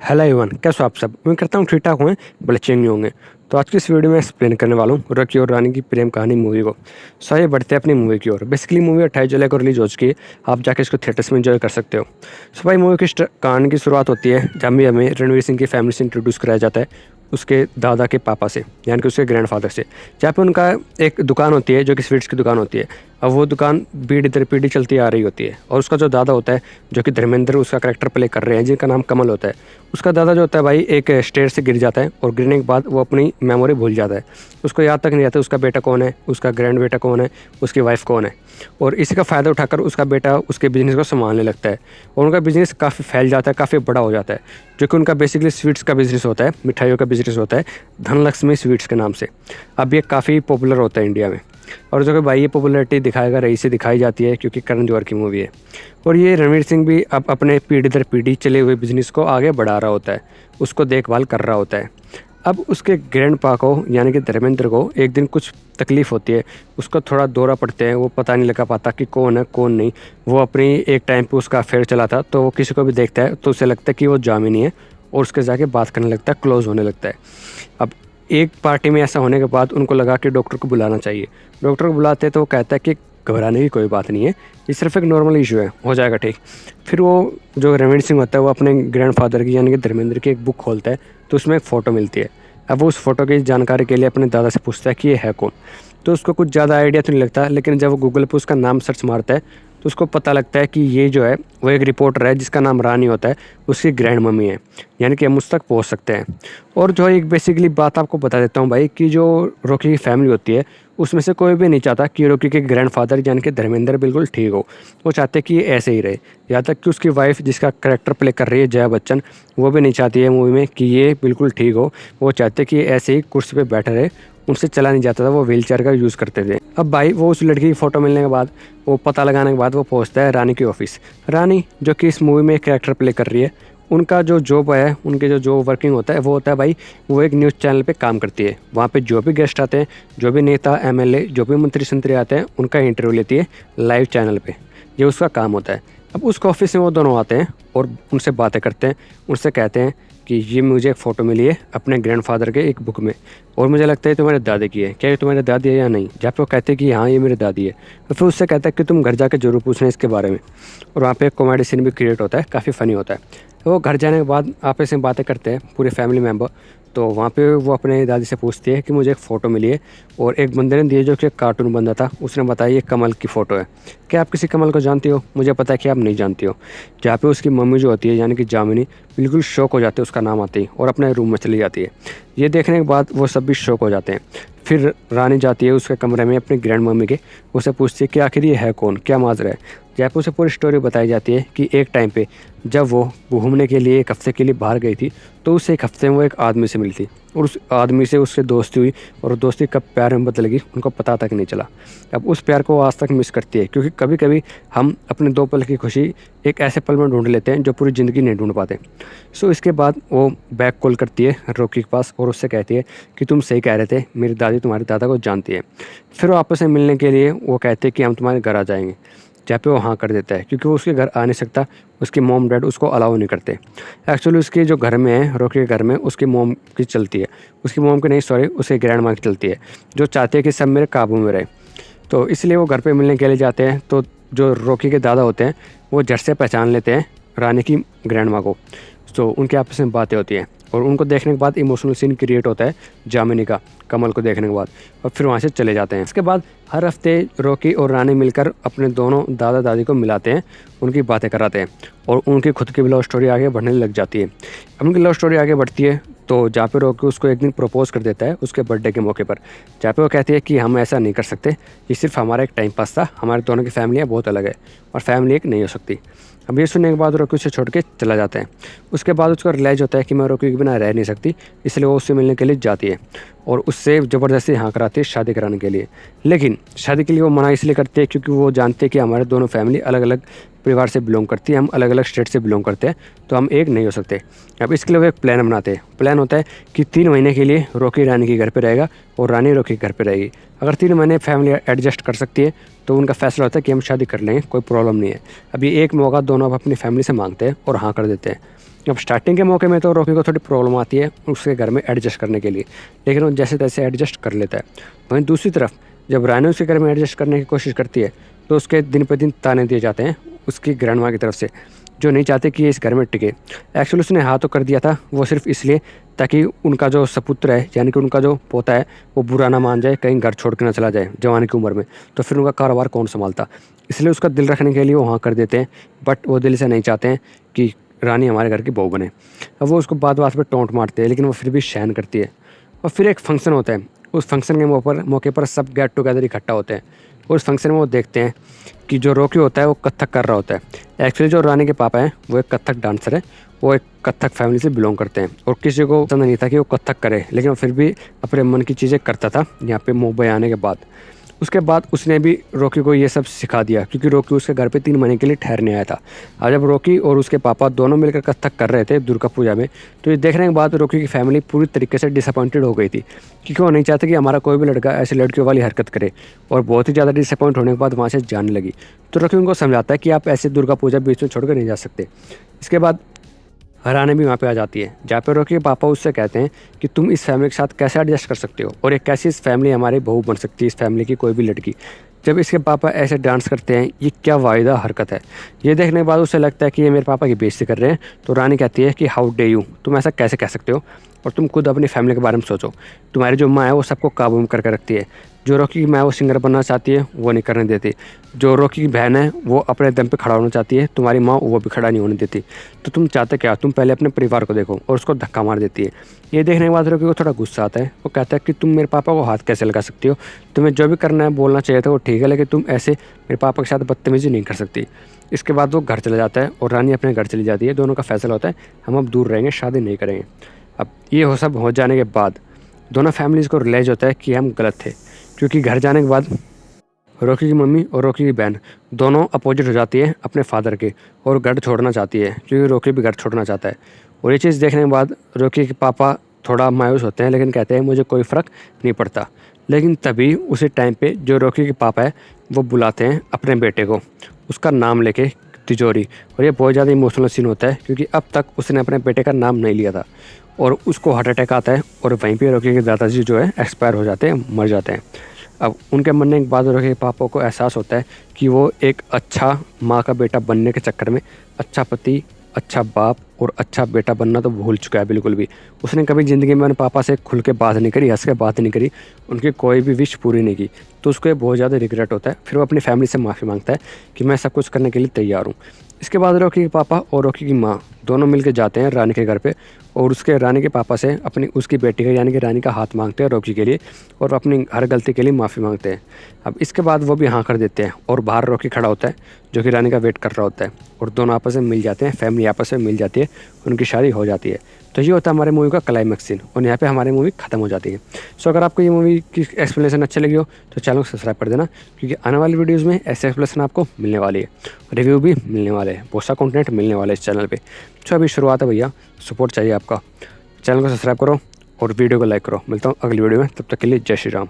Hello everyone, कैसे हो आप सब। मैं करता हूँ ठीक ठाक हुए, बड़े चेंज नहीं होंगे। तो आज की इस वीडियो में एक्सप्लेन करने वाला हूँ रॉकी और रानी की प्रेम कहानी मूवी को। सो ये बढ़ते हैं अपनी मूवी की ओर। बेसिकली मूवी 28 जुलाई को रिलीज हो चुकी है। आप जाके इसको थिएटर्स में एंजॉय कर सकते हो। सो भाई मूवी की कहानी की शुरुआत होती है जब भी हमें रणवीर सिंह की फैमिली से इंट्रोड्यूस कराया जाता है उसके दादा के पापा से, यानी कि उसके ग्रैंडफादर से। जहाँ पे उनका एक दुकान होती है जो कि स्वीट्स की दुकान होती है। अब वो दुकान पीढ़ी दर पीढ़ी चलती आ रही होती है और उसका जो दादा होता है, जो कि धर्मेंद्र उसका करेक्टर प्ले कर रहे हैं, जिनका नाम कमल होता है, उसका दादा जो होता है भाई एक स्टेयर से गिर जाता है और गिरने के बाद वो अपनी मेमोरी भूल जाता है। उसको याद तक नहीं आता उसका बेटा कौन है, उसका ग्रैंड बेटा कौन है, उसकी वाइफ कौन है। और इसी का फ़ायदा उठाकर उसका बेटा उसके बिज़नेस को संभालने लगता है और उनका बिज़नेस काफ़ी फैल जाता है, काफ़ी बड़ा हो जाता है। जो कि उनका बेसिकली स्वीट्स का बिज़नेस होता है, मिठाइयों का बिज़नेस होता है, धनलक्ष्मी स्वीट्स के नाम से। अब ये काफ़ी पॉपुलर होता है इंडिया में। और जो कि भाई ये पॉपुलैरिटी दिखाएगा रही से दिखाई जाती है क्योंकि करण जौहर की मूवी है। और ये रणवीर सिंह भी अब अपने पीढ़ी दर पीढ़ी चले हुए बिज़नेस को आगे बढ़ा रहा होता है, उसको देखभाल कर रहा होता है। अब उसके ग्रैंडपा को यानी कि धर्मेंद्र को एक दिन कुछ तकलीफ़ होती है, उसको थोड़ा दौरा पड़ते हैं, वो पता नहीं लगा पाता कि कौन है कौन नहीं। वो अपनी एक टाइम पे उसका अफेयर चला था, तो वो किसी को भी देखता है तो उसे लगता है कि वो जामिनी है और उसके जाके बात करने लगता है, क्लोज़ होने लगता है। अब एक पार्टी में ऐसा होने के बाद उनको लगा कि डॉक्टर को बुलाना चाहिए। डॉक्टर को बुलाते हैं तो वो कहता है कि घबराने की कोई बात नहीं है, ये सिर्फ एक नॉर्मल इशू है, हो जाएगा ठीक। फिर वो जो रणवीर सिंह होता है वो अपने ग्रैंडफादर की यानी कि धर्मेंद्र की एक बुक खोलता है, तो उसमें एक फ़ोटो मिलती है। अब वो उस फोटो की जानकारी के लिए अपने दादा से पूछता है कि ये है कौन। तो उसको कुछ ज़्यादा आइडिया तो नहीं लगता, लेकिन जब वो गूगल पे उसका नाम सर्च मारता है तो उसको पता लगता है कि ये जो है वो एक रिपोर्टर है जिसका नाम रानी होता है, उसकी ग्रैंड मम्मी है, यानी कि हम उस तक पहुंच सकते हैं। और जो एक बेसिकली बात आपको बता देता हूँ भाई, कि जो रॉकी की फैमिली होती है उसमें से कोई भी नहीं चाहता कि रॉकी के ग्रैंडफादर यानी कि धर्मेंद्र बिल्कुल ठीक हो। वो चाहते कि ये ऐसे ही रहे। यहाँ तक कि उसकी वाइफ जिसका करेक्टर प्ले कर रही है जया बच्चन, वो भी नहीं चाहती है मूवी में कि ये बिल्कुल ठीक हो। वो चाहते कि ये ऐसे ही कुर्सी पे बैठे रहे, उनसे चला नहीं जाता था, वो व्हीलचेयर का यूज़ करते थे। अब भाई वो उस लड़की की फ़ोटो मिलने के बाद, वो पता लगाने के बाद वो पहुंचता है रानी की ऑफिस। रानी जो कि इस मूवी में एक कैरेक्टर प्ले कर रही है, उनका जो जॉब है, उनके जो वर्किंग होता है वो होता है भाई, वो एक न्यूज़ चैनल पे काम करती है। वहाँ पे जो भी गेस्ट आते हैं, जो भी नेता एमएलए, जो भी मंत्री संतरी आते हैं, उनका इंटरव्यू लेती है लाइव चैनल पे। ये उसका काम होता है। अब उसके ऑफिस में वो दोनों आते हैं और उनसे बातें करते हैं। उनसे कहते हैं कि ये मुझे एक फ़ोटो मिली है अपने ग्रैंडफादर के एक बुक में, और मुझे लगता है तुम्हारे दादी की है। क्या ये तुम्हारे दादी है या नहीं? जहाँ पे वो कहते हैं कि हाँ ये मेरी दादी है। और फिर उससे कहता है कि तुम घर जाके जरूर पूछना इसके बारे में। और वहाँ पे एक कॉमेडी सीन भी क्रिएट होता है, काफ़ी फ़नी होता है। वो घर जाने के बाद आपस में बातें करते हैं पूरे फैमिली मेम्बर। तो वहाँ पे वो अपने दादी से पूछती है कि मुझे एक फ़ोटो मिली है और एक बंदे ने दी है जो कि एक कार्टून बंदा था, उसने बताया ये कमल की फ़ोटो है। क्या आप किसी कमल को जानती हो? मुझे पता है कि आप नहीं जानती हो। जहाँ पे उसकी मम्मी जो होती है यानी कि जामिनी, बिल्कुल शॉक हो जाते हैं उसका नाम आते ही और अपने रूम में चली जाती है। ये देखने के बाद वो सब भी शॉक हो जाते हैं। फिर रानी जाती है उसके कमरे में अपनी ग्रैंड मम्मी के, उसे पूछती है कि आखिर ये है कौन, क्या माजरा है। जहाँ पे उसे पूरी स्टोरी बताई जाती है कि एक टाइम पे जब वो घूमने के लिए एक हफ़्ते के लिए बाहर गई थी, तो उस एक हफ़्ते में वो एक आदमी से मिली थी और उस आदमी से उससे दोस्ती हुई और दोस्ती कब प्यार में बदल गई उनको पता तक नहीं चला। अब उस प्यार को वो आज तक मिस करती है, क्योंकि कभी कभी हम अपने दो पल की खुशी एक ऐसे पल में ढूंढ लेते हैं जो पूरी ज़िंदगी नहीं ढूंढ पाते। सो इसके बाद वो बैक कॉल करती है रॉकी के पास और उससे कहती है कि तुम सही कह रहे थे, मेरी दादी तुम्हारे दादा को जानती है। फिर वो आपस में मिलने के लिए वो कहते हैं कि हम तुम्हारे घर आ जाएंगे। जहाँ पे वो हाँ कर देता है क्योंकि वो उसके घर आ नहीं सकता, उसके मॉम डैड उसको अलाउ नहीं करते। एक्चुअली उसके जो घर में है, रॉकी के घर में उसकी मॉम की चलती है, उसकी मॉम की नहीं सॉरी, उसके ग्रैंड माँ की चलती है, जो चाहते हैं कि सब मेरे काबू में रहे। तो इसलिए वो घर पे मिलने के लिए जाते हैं। तो जो रॉकी के दादा होते हैं वो झट से पहचान लेते हैं रानी की ग्रैंड माँ को। तो उनके आपस में बातें होती हैं और उनको देखने के बाद इमोशनल सीन क्रिएट होता है जामिनी का, कमल को देखने के बाद, और फिर वहाँ से चले जाते हैं। इसके बाद हर हफ्ते रॉकी और रानी मिलकर अपने दोनों दादा दादी को मिलाते हैं, उनकी बातें कराते हैं और उनकी खुद की लव स्टोरी आगे बढ़ने लग जाती है। अब उनकी लव स्टोरी आगे बढ़ती है तो जहाँ पे रॉकी उसको एक दिन प्रपोज कर देता है उसके बर्थडे के मौके पर, जहाँ पे वो कहती है कि हम ऐसा नहीं कर सकते, ये सिर्फ हमारा एक टाइम पास था, हमारे दोनों की फैमिलियाँ बहुत अलग है और फैमिली एक नहीं हो सकती। अब ये सुनने के बाद रॉकी उसे छोड़ के चला जाता है। उसके बाद उसको रियलाइज़ होता है कि मैं रॉकी के बिना रह नहीं सकती, इसलिए वो उससे मिलने के लिए जाती है और उससे ज़बरदस्ती हाँ कराती है शादी कराने के लिए। लेकिन शादी के लिए वो मना इसलिए करते हैं क्योंकि वो जानते हैं कि हमारे दोनों फैमिली अलग अलग परिवार से बिलोंग करती है, हम अलग अलग स्टेट से बिलोंग करते हैं, तो हम एक नहीं हो सकते। अब इसके लिए वो एक प्लान बनाते हैं। प्लान होता है कि 3 महीने के लिए रॉकी रानी के घर पे रहेगा और रानी रॉकी के घर पे रहेगी। अगर 3 महीने फैमिली एडजस्ट कर सकती है तो उनका फैसला होता है कि हम शादी कर लेंगे, कोई प्रॉब्लम नहीं है। अब ये एक मौका दोनों अपनी फैमिली से मांगते हैं और हाँ कर देते हैं। अब स्टार्टिंग के मौके में तो रॉकी को थोड़ी प्रॉब्लम आती है उसके घर में एडजस्ट करने के लिए, लेकिन वो जैसे तैसे एडजस्ट कर लेता है। वहीं दूसरी तरफ जब रानी उसके घर में एडजस्ट करने की कोशिश करती है तो उसके दिन पर दिन ताने दिए जाते हैं उसकी ग्रैंड माँ की तरफ से, जो नहीं चाहते कि ये इस घर में टिके। एक्चुअली उसने हाँ तो कर दिया था, वो सिर्फ इसलिए ताकि उनका जो सपुत्र है यानी कि उनका जो पोता है वो बुरा ना मान जाए, कहीं घर छोड़ के ना चला जाए जवानी की उम्र में, तो फिर उनका कारोबार कौन संभालता। इसलिए उसका दिल रखने के लिए वो हाँ कर देते हैं, बट वो दिल से नहीं चाहते हैं कि रानी हमारे घर की बहू बने। अब वो उसको बात बात पर टोंट मारते हैं, लेकिन वो फिर भी सहन करती है। और फिर एक फंक्शन होता है, उस फंक्शन के मौके पर सब गेट टुगेदर इकट्ठा होते हैं। उस फंक्शन में वो देखते हैं कि जो रॉकी होता है वो कथक कर रहा होता है। एक्चुअली जो रानी के पापा हैं वो एक कथक डांसर है, वो एक कथक फैमिली से बिलोंग करते हैं और किसी को पसंद नहीं था कि वो कथक करे, लेकिन वो फिर भी अपने मन की चीज़ें करता था यहाँ पे मुंबई आने के बाद। उसके बाद उसने भी रॉकी को ये सब सिखा दिया, क्योंकि रॉकी उसके घर पे 3 महीने के लिए ठहरने आया था। और जब रॉकी और उसके पापा दोनों मिलकर कथक कर रहे थे दुर्गा पूजा में, तो ये देखने के बाद रॉकी की फैमिली पूरी तरीके से डिसअपॉइंटेड हो गई थी, क्योंकि वो नहीं चाहते कि हमारा कोई भी लड़का ऐसी लड़कियों वाली हरकत करे, और बहुत ही ज़्यादा डिसअपॉइंट होने के बाद वहाँ से जाने लगी। तो रॉकी उनको समझाता है कि आप ऐसे दुर्गा पूजा बीच में छोड़ कर नहीं जा सकते। इसके बाद रानी भी वहाँ पे आ जाती है, जहाँ पे रॉकी के पापा उससे कहते हैं कि तुम इस फैमिली के साथ कैसे एडजस्ट कर सकते हो और एक कैसी इस फैमिली हमारी बहू बन सकती है, इस फैमिली की कोई भी लड़की। जब इसके पापा ऐसे डांस करते हैं, ये क्या वाहिदा हरकत है। ये देखने के बाद उसे लगता है कि ये मेरे पापा की बेइज्जती कर रहे हैं। तो रानी कहती है कि हाउ डे यू, तुम ऐसा कैसे कह सकते हो, और तुम खुद अपनी फैमिली के बारे में सोचो। तुम्हारी जो माँ है वो सबको काबू में करके रखती है। जो रॉकी की माँ वो सिंगर बनना चाहती है वो नहीं करने देती। जो रॉकी की बहन है वो अपने दम पे खड़ा होना चाहती है, तुम्हारी माँ वो भी खड़ा नहीं होने देती। तो तुम चाहते क्या, तुम पहले अपने परिवार को देखो, और उसको धक्का मार देती है। ये देखने के बाद रॉकी को थोड़ा गुस्सा आता है। वो कहता है कि तुम मेरे पापा को हाथ कैसे लगा सकती हो, तुम्हें जो भी करना है बोलना चाहिए था वो ठीक है, लेकिन तुम ऐसे मेरे पापा के साथ बदतमीजी नहीं कर सकती। इसके बाद वो घर चला जाता है और रानी अपने घर चली जाती है। दोनों का फैसला होता है हम अब दूर रहेंगे, शादी नहीं करेंगे। अब ये सब हो जाने के बाद दोनों फैमिलीज़ को रियलाइज़ होता है कि हम गलत थे, क्योंकि घर जाने के बाद रॉकी की मम्मी और रॉकी की बहन दोनों अपोजिट हो जाती है अपने फादर के, और घर छोड़ना चाहती है, क्योंकि रॉकी भी घर छोड़ना चाहता है। और ये चीज़ देखने के बाद रॉकी के पापा थोड़ा मायूस होते हैं, लेकिन कहते हैं मुझे कोई फ़र्क नहीं पड़ता। लेकिन तभी उसी टाइम पे जो रॉकी के पापा है वो बुलाते हैं अपने बेटे को, उसका नाम लेके तिजोरी। और ये बहुत ज़्यादा इमोशनल सीन होता है, क्योंकि अब तक उसने अपने बेटे का नाम नहीं लिया था, और उसको हार्ट अटैक आता है, और वहीं पे रॉकी के दादाजी जो है एक्सपायर हो जाते हैं, मर जाते हैं। अब उनके मरने के बाद रॉकी के पापा को एहसास होता है कि वो एक अच्छा माँ का बेटा बनने के चक्कर में अच्छा पति, अच्छा बाप और अच्छा बेटा बनना तो भूल चुका है बिल्कुल भी। उसने कभी ज़िंदगी में अपने पापा से खुल के बात नहीं करी, हंस के बात नहीं करी, उनकी कोई भी विश पूरी नहीं की। तो उसको ये बहुत ज़्यादा रिग्रेट होता है। फिर वो अपनी फैमिली से माफ़ी मांगता है कि मैं सब कुछ करने के लिए तैयार हूँ। इसके बाद रॉकी के पापा और रॉकी की माँ दोनों मिलकर जाते हैं रानी के घर पे, और उसके रानी के पापा से उसकी बेटी का यानी कि रानी का हाथ मांगते हैं रॉकी के लिए, और अपनी हर गलती के लिए माफ़ी मांगते हैं। अब इसके बाद वो भी हाँ कर देते हैं, और बाहर रॉकी खड़ा होता है जो कि रानी का वेट कर रहा होता है, और दोनों आपस में मिल जाते हैं, फैमिली आपस में मिल जाती है, उनकी शादी हो जाती है। तो ये होता है हमारे मूवी का क्लाइमैक्स सीन, और यहाँ पे हमारी मूवी खत्म हो जाती है। सो अगर आपको ये मूवी की एक्सप्लेनेशन अच्छी लगी हो तो चैनल को सब्सक्राइब कर देना, क्योंकि आने वाली वीडियोज़ में ऐसे एक्सप्लेनेशन आपको मिलने वाली है, रिव्यू भी मिलने वाले हैं, बहुत सा कंटेंट मिलने वाला है इस चैनल पे। तो अभी शुरुआत है भैया, सपोर्ट चाहिए आपका। चैनल को सब्सक्राइब करो और वीडियो को लाइक करो। मिलता हूँ अगली वीडियो में, तब तक के लिए जय श्री राम।